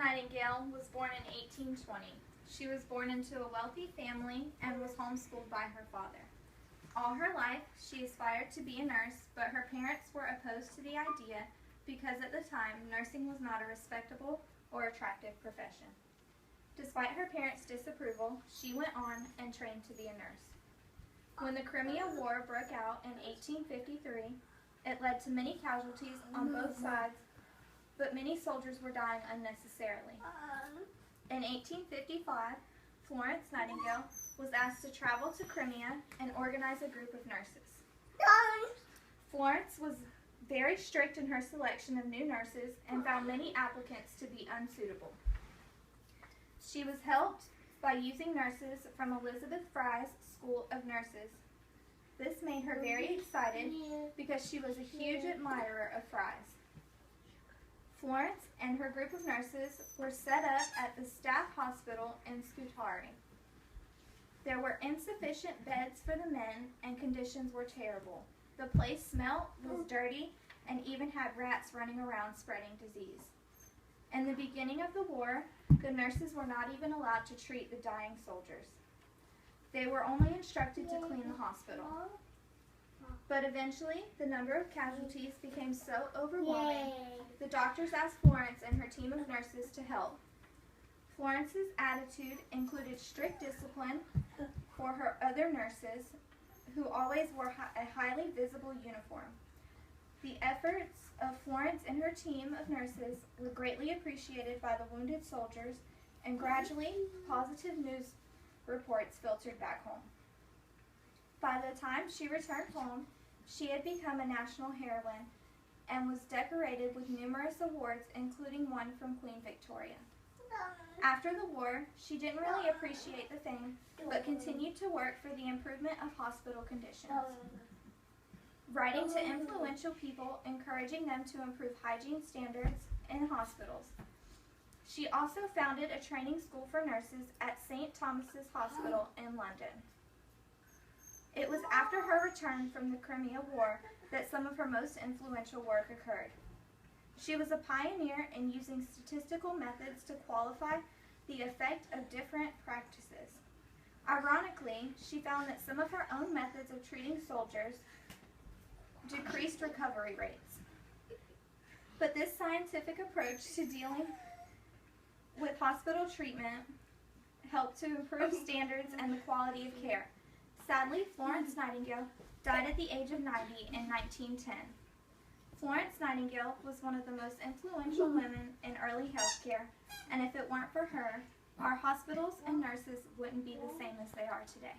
Nightingale was born in 1820. She was born into a wealthy family and was homeschooled by her father. All her life, she aspired to be a nurse, but her parents were opposed to the idea because at the time, nursing was not a respectable or attractive profession. Despite her parents' disapproval, she went on and trained to be a nurse. When the Crimea War broke out in 1853, it led to many casualties on both sides, but many soldiers were dying unnecessarily. In 1855, Florence Nightingale was asked to travel to Crimea and organize a group of nurses. Florence was very strict in her selection of new nurses and found many applicants to be unsuitable. She was helped by using nurses from Elizabeth Fry's School of Nurses. This made her very excited because she was a huge admirer of Fry's. Florence and her group of nurses were set up at the staff hospital in Scutari. There were insufficient beds for the men and conditions were terrible. The place smelt, was dirty, and even had rats running around spreading disease. In the beginning of the war, the nurses were not even allowed to treat the dying soldiers. They were only instructed to clean the hospital. But eventually, the number of casualties became so overwhelming, the doctors asked Florence and her team of nurses to help. Florence's attitude included strict discipline for her other nurses, who always wore a highly visible uniform. The efforts of Florence and her team of nurses were greatly appreciated by the wounded soldiers, and gradually, positive news reports filtered back home. By the time she returned home, she had become a national heroine and was decorated with numerous awards, including one from Queen Victoria. After the war, she didn't really appreciate the fame, but continued to work for the improvement of hospital conditions, writing to influential people, encouraging them to improve hygiene standards in hospitals. She also founded a training school for nurses at St. Thomas's Hospital in London. It was after her return from the Crimea War that some of her most influential work occurred. She was a pioneer in using statistical methods to qualify the effect of different practices. Ironically, she found that some of her own methods of treating soldiers decreased recovery rates. But this scientific approach to dealing with hospital treatment helped to improve standards and the quality of care. Sadly, Florence Nightingale died at the age of 90 in 1910. Florence Nightingale was one of the most influential women in early healthcare, and if it weren't for her, our hospitals and nurses wouldn't be the same as they are today.